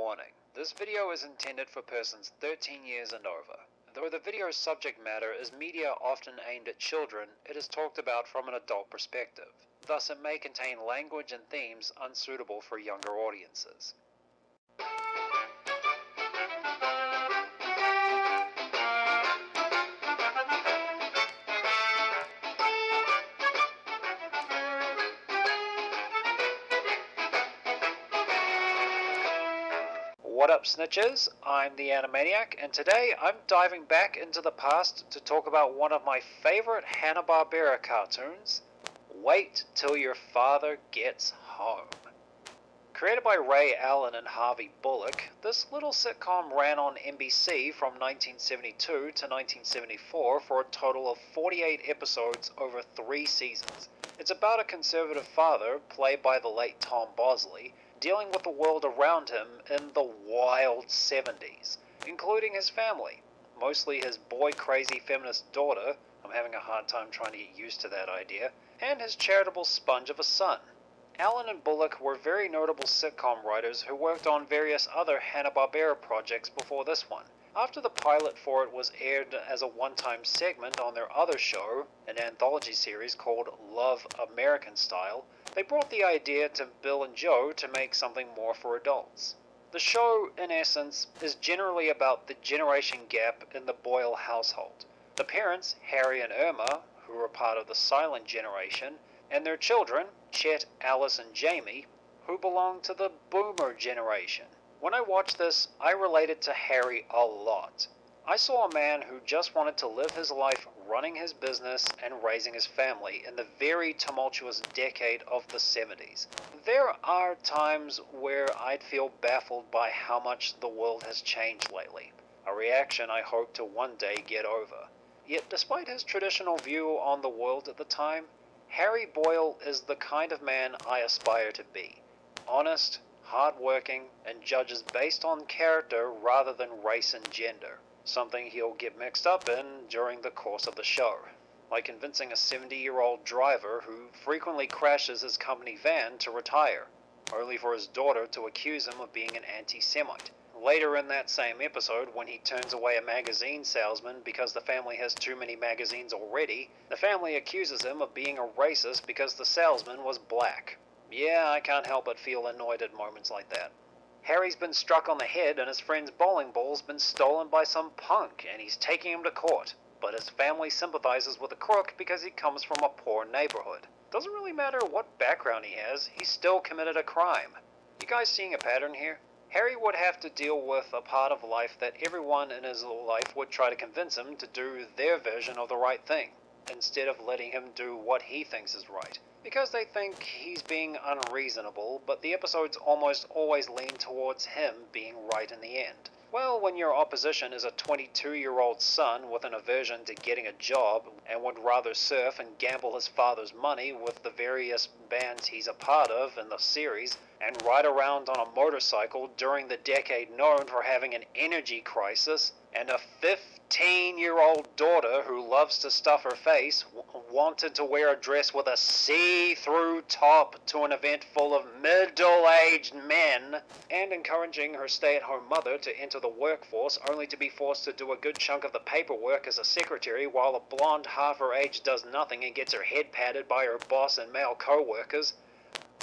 Warning, this video is intended for persons 13 years and over. Though the video's subject matter is media often aimed at children, it is talked about from an adult perspective. Thus it may contain language and themes unsuitable for younger audiences. What up, snitches? I'm the Animaniac, and today I'm diving back into the past to talk about one of my favorite Hanna-Barbera cartoons, Wait Till Your Father Gets Home. Created by Ray Allen and Harvey Bullock, this little sitcom ran on NBC from 1972 to 1974 for a total of 48 episodes over 3 seasons. It's about a conservative father, played by the late Tom Bosley, dealing with the world around him in the wild 70s, including his family, mostly his boy-crazy feminist daughter, I'm having a hard time trying to get used to that idea, and his charitable sponge of a son. Allen and Bullock were very notable sitcom writers who worked on various other Hanna-Barbera projects before this one. After the pilot for it was aired as a one-time segment on their other show, an anthology series called Love American Style, they brought the idea to Bill and Joe to make something more for adults. The show, in essence, is generally about the generation gap in the Boyle household. The parents, Harry and Irma, who are part of the silent generation, and their children, Chet, Alice, and Jamie, who belong to the boomer generation. When I watched this, I related to Harry a lot. I saw a man who just wanted to live his life running his business and raising his family in the very tumultuous decade of the 70s. There are times where I'd feel baffled by how much the world has changed lately, a reaction I hope to one day get over. Yet despite his traditional view on the world at the time, Harry Boyle is the kind of man I aspire to be. Honest, hard-working, and judges based on character rather than race and gender, something he'll get mixed up in during the course of the show, like convincing a 70-year-old driver who frequently crashes his company van to retire, only for his daughter to accuse him of being an anti-Semite. Later in that same episode, when he turns away a magazine salesman because the family has too many magazines already, the family accuses him of being a racist because the salesman was black. Yeah, I can't help but feel annoyed at moments like that. Harry's been struck on the head and his friend's bowling ball's been stolen by some punk and he's taking him to court. But his family sympathizes with the crook because he comes from a poor neighborhood. Doesn't really matter what background he has, he's still committed a crime. You guys seeing a pattern here? Harry would have to deal with a part of life that everyone in his life would try to convince him to do their version of the right thing, instead of letting him do what he thinks is right. Because they think he's being unreasonable, but the episodes almost always lean towards him being right in the end. Well, when your opposition is a 22-year-old son with an aversion to getting a job and would rather surf and gamble his father's money with the various bands he's a part of in the series, and ride around on a motorcycle during the decade known for having an energy crisis, and a 15-year-old daughter who loves to stuff her face wanted to wear a dress with a see-through top to an event full of middle-aged men, and encouraging her stay-at-home mother to enter the workforce only to be forced to do a good chunk of the paperwork as a secretary while a blonde half her age does nothing and gets her head patted by her boss and male co-workers,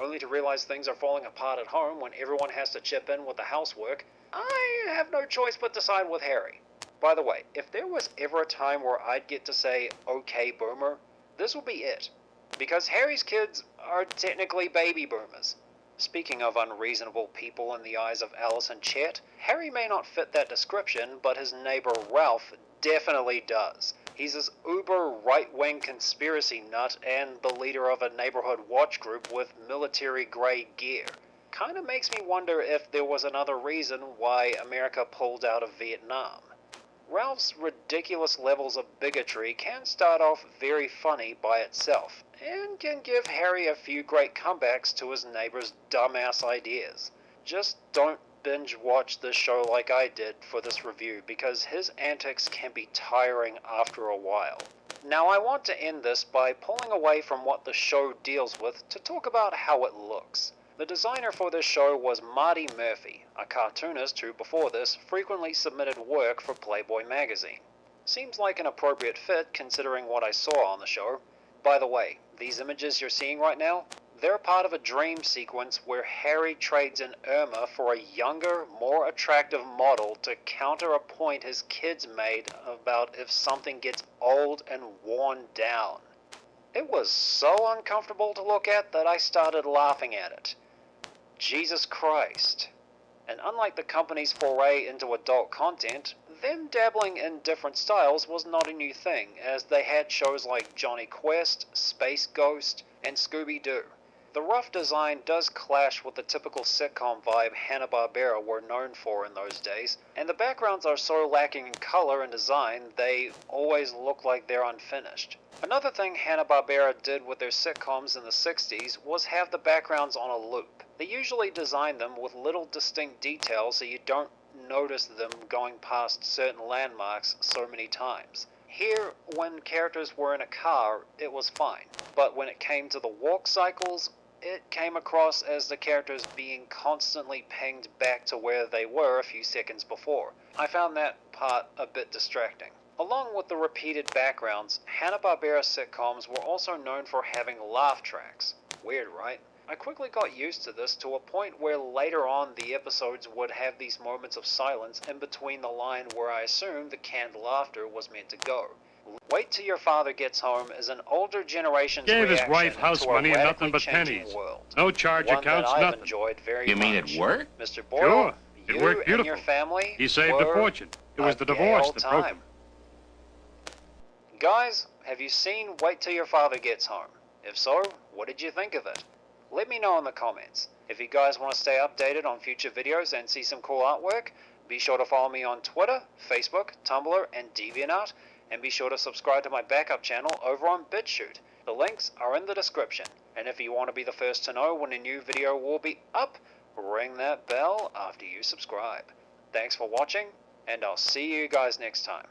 only to realize things are falling apart at home when everyone has to chip in with the housework. I have no choice but to side with Harry. By the way, if there was ever a time where I'd get to say, okay boomer, this will be it. Because Harry's kids are technically baby boomers. Speaking of unreasonable people in the eyes of Alice and Chet, Harry may not fit that description, but his neighbor Ralph definitely does. He's this uber right-wing conspiracy nut and the leader of a neighborhood watch group with military-grade gear. Kinda makes me wonder if there was another reason why America pulled out of Vietnam. Ralph's ridiculous levels of bigotry can start off very funny by itself, and can give Harry a few great comebacks to his neighbor's dumbass ideas. Just don't binge watch this show like I did for this review, because his antics can be tiring after a while. Now I want to end this by pulling away from what the show deals with to talk about how it looks. The designer for this show was Marty Murphy, a cartoonist who before this frequently submitted work for Playboy magazine. Seems like an appropriate fit considering what I saw on the show. By the way, these images you're seeing right now, they're part of a dream sequence where Harry trades in Irma for a younger, more attractive model to counter a point his kids made about if something gets old and worn down. It was so uncomfortable to look at that I started laughing at it. Jesus Christ. And unlike the company's foray into adult content, them dabbling in different styles was not a new thing, as they had shows like Johnny Quest, Space Ghost, and Scooby-Doo. The rough design does clash with the typical sitcom vibe Hanna-Barbera were known for in those days, and the backgrounds are so lacking in color and design they always look like they're unfinished. Another thing Hanna-Barbera did with their sitcoms in the 60s was have the backgrounds on a loop. They usually designed them with little distinct details so you don't notice them going past certain landmarks so many times. Here, when characters were in a car, it was fine, but when it came to the walk cycles, it came across as the characters being constantly pinged back to where they were a few seconds before. I found that part a bit distracting. Along with the repeated backgrounds, Hanna-Barbera sitcoms were also known for having laugh tracks. Weird, right? I quickly got used to this to a point where later on the episodes would have these moments of silence in between the line where I assumed the canned laughter was meant to go. Wait Till Your Father Gets Home is an older generation's Gave his reaction wife house to a money and radically nothing but changing pennies. world. No charge One accounts, that I've nothing. enjoyed very You mean much. it worked? Mr. Boyle, Sure. It you worked and your beautiful. family He saved a were fortune. It was a the gay divorce old that broke time. him. Guys, have you seen Wait Till Your Father Gets Home? If so, what did you think of it? Let me know in the comments. If you guys want to stay updated on future videos and see some cool artwork, be sure to follow me on Twitter, Facebook, Tumblr, and DeviantArt, and be sure to subscribe to my backup channel over on BitChute. The links are in the description, and if you want to be the first to know when a new video will be up, ring that bell after you subscribe. Thanks for watching, and I'll see you guys next time.